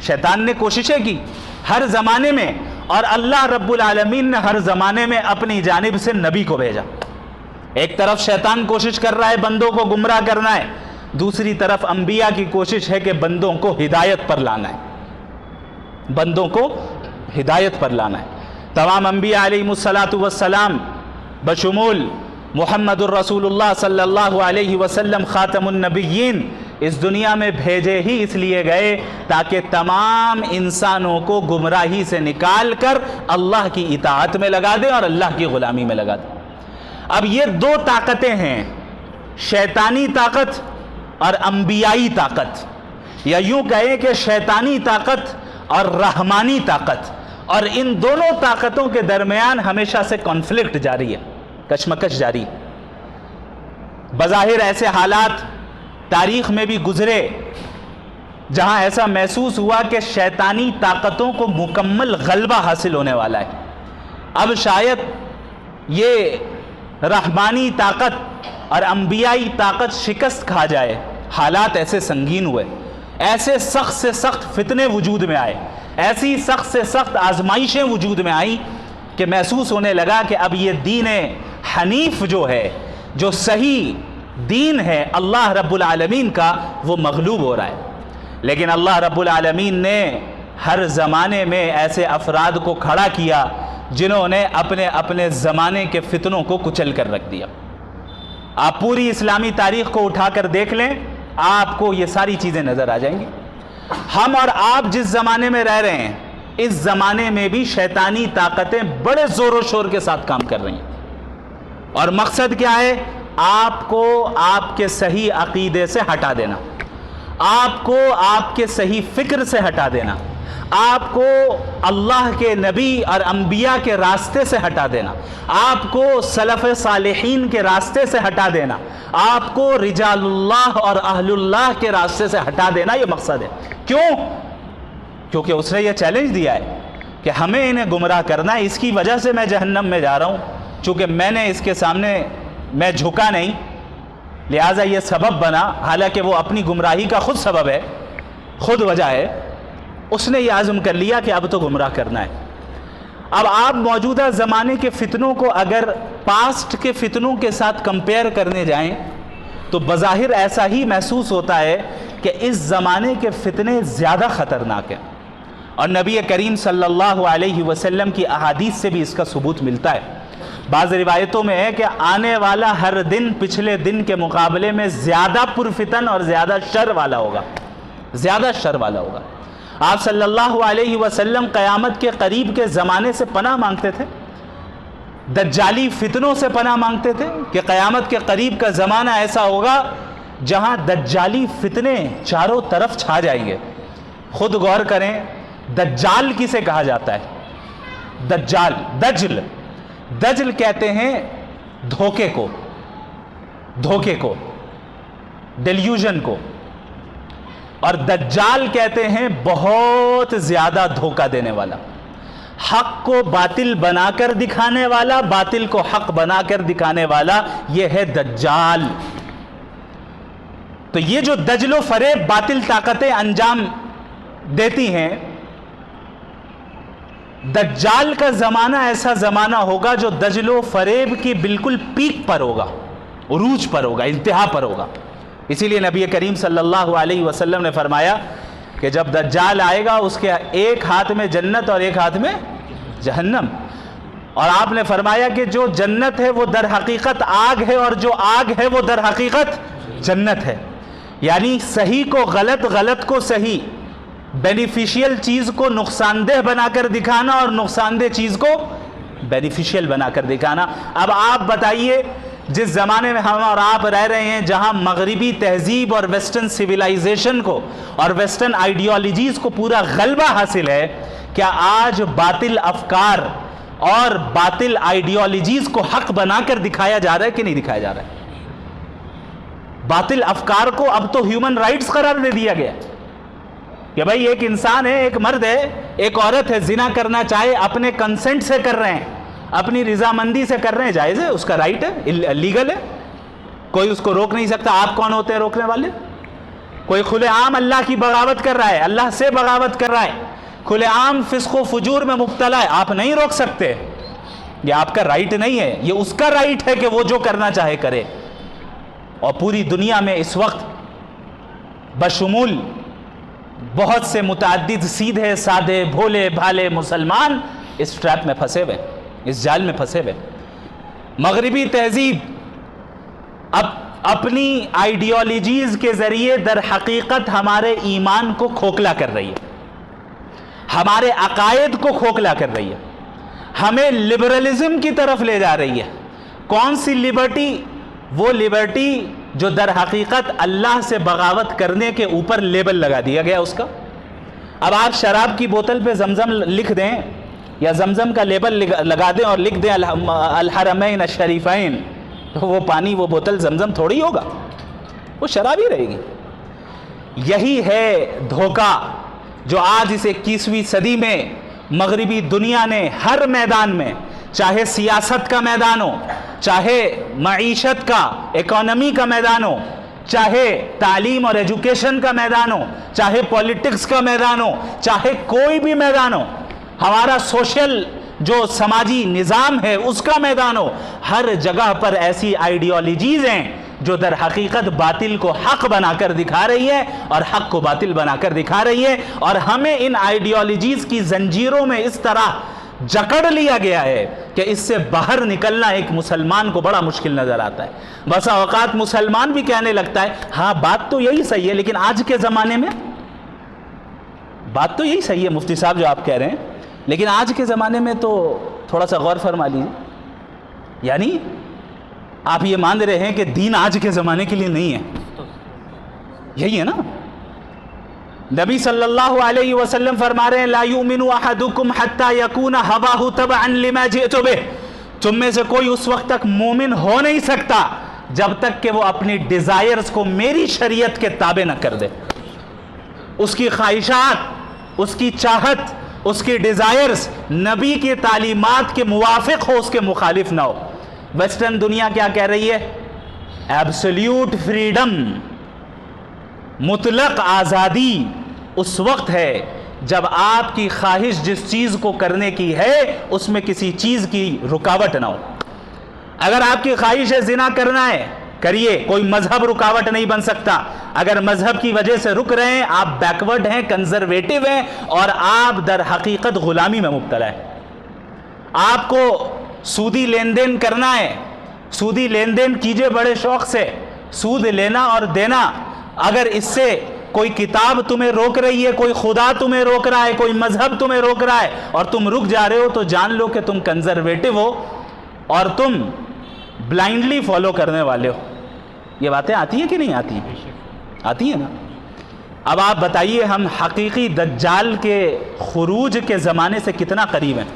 شیطان نے کوششیں کی ہر زمانے میں، اور اللہ رب العالمین نے ہر زمانے میں اپنی جانب سے نبی کو بھیجا۔ ایک طرف شیطان کوشش کر رہا ہے بندوں کو گمراہ کرنا ہے، دوسری طرف انبیاء کی کوشش ہے کہ بندوں کو ہدایت پر لانا ہے، بندوں کو ہدایت پر لانا ہے۔ تمام انبیاء علیہ السلام بشمول محمد الرسول اللہ صلی اللہ علیہ وسلم خاتم النبیین اس دنیا میں بھیجے ہی اس لیے گئے تاکہ تمام انسانوں کو گمراہی سے نکال کر اللہ کی اطاعت میں لگا دیں اور اللہ کی غلامی میں لگا دیں۔ اب یہ دو طاقتیں ہیں، شیطانی طاقت اور انبیائی طاقت، یا یوں کہیں کہ شیطانی طاقت اور رحمانی طاقت، اور ان دونوں طاقتوں کے درمیان ہمیشہ سے کانفلکٹ جاری ہے، کشمکش جاری۔ بظاہر ایسے حالات تاریخ میں بھی گزرے جہاں ایسا محسوس ہوا کہ شیطانی طاقتوں کو مکمل غلبہ حاصل ہونے والا ہے، اب شاید یہ رحمانی طاقت اور انبیائی طاقت شکست کھا جائے۔ حالات ایسے سنگین ہوئے، ایسے سخت سے سخت فتنے وجود میں آئے، ایسی سخت سے سخت آزمائشیں وجود میں آئیں کہ محسوس ہونے لگا کہ اب یہ دین حنیف جو ہے، جو صحیح دین ہے اللہ رب العالمین کا، وہ مغلوب ہو رہا ہے۔ لیکن اللہ رب العالمین نے ہر زمانے میں ایسے افراد کو کھڑا کیا جنہوں نے اپنے اپنے زمانے کے فتنوں کو کچل کر رکھ دیا۔ آپ پوری اسلامی تاریخ کو اٹھا کر دیکھ لیں، آپ کو یہ ساری چیزیں نظر آ جائیں گی۔ ہم اور آپ جس زمانے میں رہ رہے ہیں، اس زمانے میں بھی شیطانی طاقتیں بڑے زور و شور کے ساتھ کام کر رہی ہیں، اور مقصد کیا ہے؟ آپ کو آپ کے صحیح عقیدے سے ہٹا دینا، آپ کو آپ کے صحیح فکر سے ہٹا دینا، آپ کو اللہ کے نبی اور انبیاء کے راستے سے ہٹا دینا، آپ کو سلف صالحین کے راستے سے ہٹا دینا، آپ کو رجال اللہ اور اہل اللہ کے راستے سے ہٹا دینا، یہ مقصد ہے۔ کیوں؟ کیونکہ اس نے یہ چیلنج دیا ہے کہ ہمیں انہیں گمراہ کرنا ہے، اس کی وجہ سے میں جہنم میں جا رہا ہوں، چونکہ میں نے اس کے سامنے میں جھکا نہیں، لہٰذا یہ سبب بنا، حالانکہ وہ اپنی گمراہی کا خود سبب ہے، خود وجہ ہے، اس نے یہ عزم کر لیا کہ اب تو گمراہ کرنا ہے۔ اب آپ موجودہ زمانے کے فتنوں کو اگر پاسٹ کے فتنوں کے ساتھ کمپیئر کرنے جائیں تو بظاہر ایسا ہی محسوس ہوتا ہے کہ اس زمانے کے فتنے زیادہ خطرناک ہیں، اور نبی کریم صلی اللہ علیہ وسلم کی احادیث سے بھی اس کا ثبوت ملتا ہے۔ بعض روایتوں میں ہے کہ آنے والا ہر دن پچھلے دن کے مقابلے میں زیادہ پرفتن اور زیادہ شر والا ہوگا، زیادہ شر والا ہوگا۔ آپ صلی اللہ علیہ وسلم قیامت کے قریب کے زمانے سے پناہ مانگتے تھے، دجالی فتنوں سے پناہ مانگتے تھے کہ قیامت کے قریب کا زمانہ ایسا ہوگا جہاں دجالی فتنے چاروں طرف چھا جائیں گے۔ خود غور کریں، دجال کسے کہا جاتا ہے؟ دجال، دجل کہتے ہیں دھوکے کو، ڈیلیوژن کو، اور دجال کہتے ہیں بہت زیادہ دھوکہ دینے والا، حق کو باطل بنا کر دکھانے والا، باطل کو حق بنا کر دکھانے والا، یہ ہے دجال۔ تو یہ جو دجل و فریب باطل طاقتیں انجام دیتی ہیں، دجال کا زمانہ ایسا زمانہ ہوگا جو دجل و فریب کی بالکل پیک پر ہوگا، عروج پر ہوگا، انتہا پر ہوگا۔ اسی لیے نبی کریم صلی اللہ علیہ وسلم نے فرمایا کہ جب دجال آئے گا اس کے ایک ہاتھ میں جنت اور ایک ہاتھ میں جہنم، اور آپ نے فرمایا کہ جو جنت ہے وہ در حقیقت آگ ہے، اور جو آگ ہے وہ در حقیقت جنت ہے۔ یعنی صحیح کو غلط، غلط کو صحیح، بینیفیشیل چیز کو نقصان دہ بنا کر دکھانا اور نقصان دہ چیز کو بینیفیشیل بنا کر دکھانا۔ اب آپ بتائیے، جس زمانے میں ہم اور آپ رہ رہے ہیں جہاں مغربی تہذیب اور ویسٹرن سویلائزیشن کو اور ویسٹرن آئیڈیالوجیز کو پورا غلبہ حاصل ہے، کیا آج باطل افکار اور باطل آئیڈیالوجیز کو حق بنا کر دکھایا جا رہا ہے کہ نہیں دکھایا جا رہا ہے؟ باطل افکار کو اب تو ہیومن رائٹس قرار دے دیا گیا کہ بھائی ایک انسان ہے، ایک مرد ہے، ایک عورت ہے، زنا کرنا چاہے اپنے کنسنٹ سے کر رہے ہیں، اپنی رضامندی سے کر رہے ہیں، جائز ہے، اس کا رائٹ ہے، لیگل ہے، کوئی اس کو روک نہیں سکتا۔ آپ کون ہوتے ہیں روکنے والے؟ کوئی کھلے عام اللہ کی بغاوت کر رہا ہے، اللہ سے بغاوت کر رہا ہے، کھلے عام فسق و فجور میں مبتلا ہے، آپ نہیں روک سکتے، یہ آپ کا رائٹ نہیں ہے، یہ اس کا رائٹ ہے کہ وہ جو کرنا چاہے کرے۔ اور پوری دنیا میں اس وقت بشمول بہت سے متعدد سیدھے سادے بھولے بھالے مسلمان اس ٹریپ میں پھنسے ہوئے، اس جال میں پھنسے ہوئے۔ مغربی تہذیب اپنی آئیڈیالوجیز کے ذریعے در حقیقت ہمارے ایمان کو کھوکھلا کر رہی ہے، ہمارے عقائد کو کھوکھلا کر رہی ہے، ہمیں لبرلزم کی طرف لے جا رہی ہے۔ کون سی لبرٹی؟ وہ لبرٹی جو در حقیقت اللہ سے بغاوت کرنے کے اوپر لیبل لگا دیا گیا اس کا۔ اب آپ شراب کی بوتل پہ زمزم لکھ دیں یا زمزم کا لیبل لگا دیں اور لکھ دیں الحرمین الشریفین، تو وہ پانی، وہ بوتل زمزم تھوڑی ہوگا، وہ شراب ہی رہے گی۔ یہی ہے دھوکہ جو آج اس 21ویں صدی میں مغربی دنیا نے ہر میدان میں، چاہے سیاست کا میدان ہو، چاہے معیشت کا، اکانومی کا میدان ہو، چاہے تعلیم اور ایجوکیشن کا میدان ہو، چاہے پولیٹکس کا میدان ہو، چاہے کوئی بھی میدان ہو، ہمارا سوشل جو سماجی نظام ہے اس کا میدان ہو، ہر جگہ پر ایسی آئیڈیالوجیز ہیں جو در حقیقت باطل کو حق بنا کر دکھا رہی ہے اور حق کو باطل بنا کر دکھا رہی ہے، اور ہمیں ان آئیڈیالوجیز کی زنجیروں میں اس طرح جکڑ لیا گیا ہے کہ اس سے باہر نکلنا ایک مسلمان کو بڑا مشکل نظر آتا ہے۔ بسا اوقات مسلمان بھی کہنے لگتا ہے ہاں بات تو یہی صحیح ہے، لیکن آج کے زمانے میں بات تو یہی صحیح ہے مفتی صاحب جو آپ کہہ رہے ہیں، لیکن آج کے زمانے میں تو تھوڑا سا غور فرما لیجیے۔ یعنی آپ یہ مان رہے ہیں کہ دین آج کے زمانے کے لیے نہیں ہے، یہی ہے نا۔ نبی صلی اللہ علیہ وسلم فرما رہے ہیں لا یؤمن احدکم حتی یکون ہواہ تبعا لما جئت بہ، تم میں سے کوئی اس وقت تک مومن ہو نہیں سکتا جب تک کہ وہ اپنی ڈیزائرز کو میری شریعت کے تابع نہ کر دے، اس کی خواہشات، اس کی چاہت، اس کی ڈیزائرز نبی کی تعلیمات کے موافق ہو، اس کے مخالف نہ ہو۔ ویسٹرن دنیا کیا کہہ رہی ہے؟ ایبسلیوٹ فریڈم، مطلق آزادی اس وقت ہے جب آپ کی خواہش جس چیز کو کرنے کی ہے اس میں کسی چیز کی رکاوٹ نہ ہو۔ اگر آپ کی خواہش ہے زنا کرنا ہے، کریے، کوئی مذہب رکاوٹ نہیں بن سکتا۔ اگر مذہب کی وجہ سے رک رہے ہیں، آپ بیکورڈ ہیں، کنزرویٹو ہیں، اور آپ در حقیقت غلامی میں مبتلا ہے۔ آپ کو سودی لین دین کرنا ہے، سودی لین دین کیجئے بڑے شوق سے، سود لینا اور دینا۔ اگر اس سے کوئی کتاب تمہیں روک رہی ہے، کوئی خدا تمہیں روک رہا ہے، کوئی مذہب تمہیں روک رہا ہے اور تم رک جا رہے ہو، تو جان لو کہ تم کنزرویٹو ہو اور تم بلائنڈلی فالو کرنے والے ہو۔ یہ باتیں آتی ہیں کہ نہیں آتی ہیں؟ آتی ہیں نا۔ اب آپ بتائیے ہم حقیقی دجال کے خروج کے زمانے سے کتنا قریب ہیں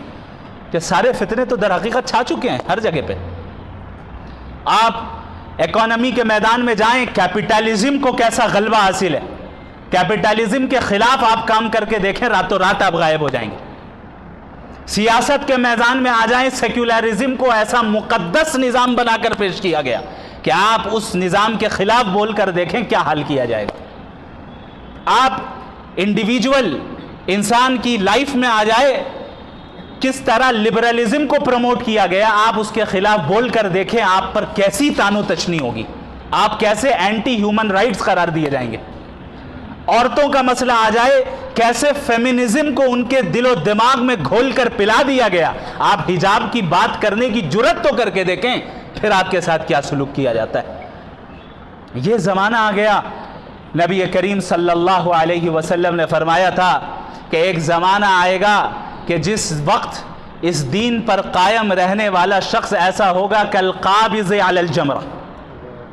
کہ سارے فتنے تو در حقیقت چھا چکے ہیں ہر جگہ پہ۔ آپ اکانومی کے میدان میں جائیں، کیپٹلزم کو کیسا غلبہ حاصل ہے، کیپٹلزم کے خلاف آپ کام کر کے دیکھیں، راتوں رات آپ غائب ہو جائیں گے۔ سیاست کے میدان میں آ جائیں، سیکولرزم کو ایسا مقدس نظام بنا کر پیش کیا گیا کہ آپ اس نظام کے خلاف بول کر دیکھیں کیا حل کیا جائے گا۔ آپ انڈیویجول انسان کی لائف میں آ جائے، کس طرح لبرلزم کو پروموٹ کیا گیا، آپ اس کے خلاف بول کر دیکھیں آپ پر کیسی تانو تشنی ہوگی، آپ کیسے اینٹی ہیومن رائٹس قرار دیے جائیں گے۔ عورتوں کا مسئلہ آ جائے، کیسے فیمنزم کو ان کے دل و دماغ میں گھول کر پلا دیا گیا۔ آپ حجاب کی بات کرنے کی جرت تو کر کے دیکھیں، پھر آپ کے ساتھ کیا سلوک کیا جاتا ہے۔ یہ زمانہ آ گیا۔ نبی کریم صلی اللہ علیہ وسلم نے فرمایا تھا کہ ایک زمانہ آئے گا کہ جس وقت اس دین پر قائم رہنے والا شخص ایسا ہوگا کالقابض علی الجمرہ،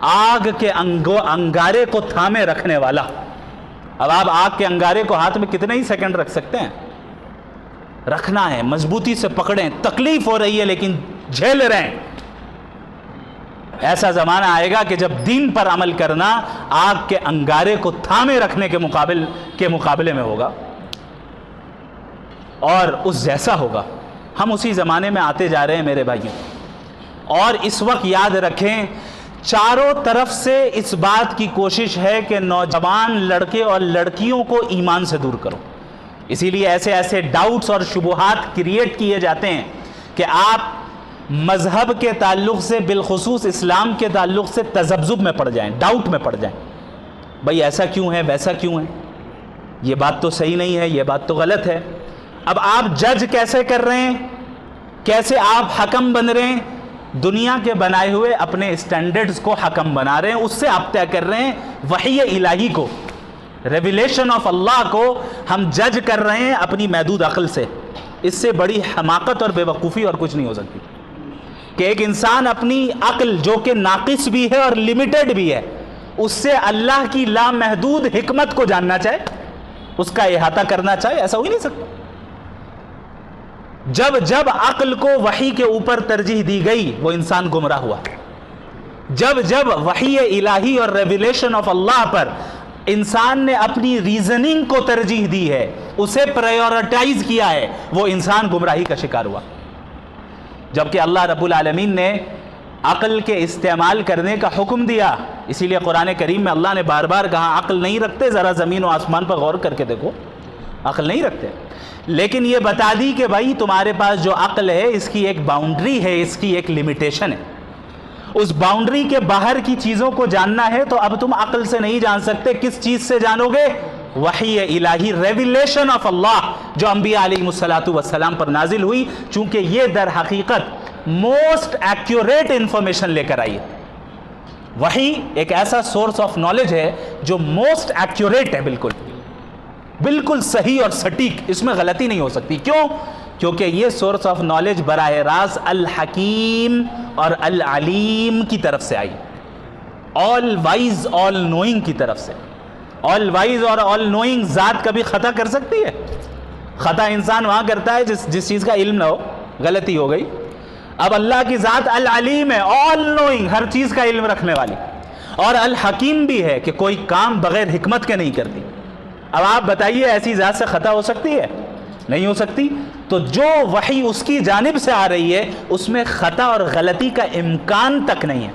آگ کے انگارے کو تھامے رکھنے والا۔ اب آپ آگ کے انگارے کو ہاتھ میں کتنے ہی سیکنڈ رکھ سکتے ہیں؟ رکھنا ہے، مضبوطی سے پکڑیں، تکلیف ہو رہی ہے لیکن جھیل رہے ہیں۔ ایسا زمانہ آئے گا کہ جب دین پر عمل کرنا آگ کے انگارے کو تھامے رکھنے کے مقابلے میں ہوگا، اور اس جیسا ہوگا۔ ہم اسی زمانے میں آتے جا رہے ہیں میرے بھائیوں، اور اس وقت یاد رکھیں چاروں طرف سے اس بات کی کوشش ہے کہ نوجوان لڑکے اور لڑکیوں کو ایمان سے دور کرو. اسی لیے ایسے ایسے ڈاؤٹس اور شبہات کریٹ کیے جاتے ہیں کہ آپ مذہب کے تعلق سے، بالخصوص اسلام کے تعلق سے تذبذب میں پڑ جائیں، ڈاؤٹ میں پڑ جائیں. بھئی ایسا کیوں ہے، ویسا کیوں ہے، یہ بات تو صحیح نہیں ہے، یہ بات تو غلط ہے. اب آپ جج کیسے کر رہے ہیں، کیسے آپ حکم بن رہے ہیں؟ دنیا کے بنائے ہوئے اپنے اسٹینڈرڈز کو حکم بنا رہے ہیں، اس سے آپ طے کر رہے ہیں. وحی الہی کو، ریویلیشن آف اللہ کو ہم جج کر رہے ہیں اپنی محدود عقل سے. اس سے بڑی حماقت اور بے وقوفی اور کچھ نہیں ہو سکتی کہ ایک انسان اپنی عقل جو کہ ناقص بھی ہے اور لمیٹڈ بھی ہے، اس سے اللہ کی لامحدود حکمت کو جاننا چاہے، اس کا احاطہ کرنا چاہے. ایسا ہو ہی نہیں سکتا. جب جب عقل کو وحی کے اوپر ترجیح دی گئی وہ انسان گمراہ ہوا. جب جب وحی الہی اور ریویلیشن آف اللہ پر انسان نے اپنی ریزننگ کو ترجیح دی ہے، اسے پرائیورٹائز کیا ہے، وہ انسان گمراہی کا شکار ہوا. جبکہ اللہ رب العالمین نے عقل کے استعمال کرنے کا حکم دیا. اسی لیے قرآن کریم میں اللہ نے بار بار کہا عقل نہیں رکھتے، ذرا زمین و آسمان پر غور کر کے دیکھو، عقل نہیں رکھتے. لیکن یہ بتا دی کہ بھائی تمہارے پاس جو عقل ہے اس کی ایک باؤنڈری ہے، اس کی ایک لمیٹیشن ہے. اس باؤنڈری کے باہر کی چیزوں کو جاننا ہے تو اب تم عقل سے نہیں جان سکتے. کس چیز سے جانو گے؟ وحی الہی، ریویلیشن آف اللہ جو انبیاء علیہ السلام پر نازل ہوئی. چونکہ یہ در حقیقت موسٹ ایکیوریٹ انفارمیشن لے کر آئی ہے. وحی ایک ایسا سورس آف نالج ہے جو موسٹ ایکیوریٹ ہے، بالکل صحیح اور سٹیک، اس میں غلطی نہیں ہو سکتی. کیوں؟ کیونکہ یہ سورس آف نالج براہ راست الحکیم اور العلیم کی طرف سے آئی، آل وائز آل نوئنگ کی طرف سے. آل وائز اور آل نوئنگ ذات کبھی خطا کر سکتی ہے؟ خطا انسان وہاں کرتا ہے جس چیز کا علم نہ ہو، غلطی ہو گئی. اب اللہ کی ذات العلیم ہے، آل نوئنگ، ہر چیز کا علم رکھنے والی، اور الحکیم بھی ہے کہ کوئی کام بغیر حکمت کے نہیں کرتی. اب آپ بتائیے ایسی ذات سے خطا ہو سکتی ہے؟ نہیں ہو سکتی. تو جو وحی اس کی جانب سے آ رہی ہے اس میں خطا اور غلطی کا امکان تک نہیں ہے.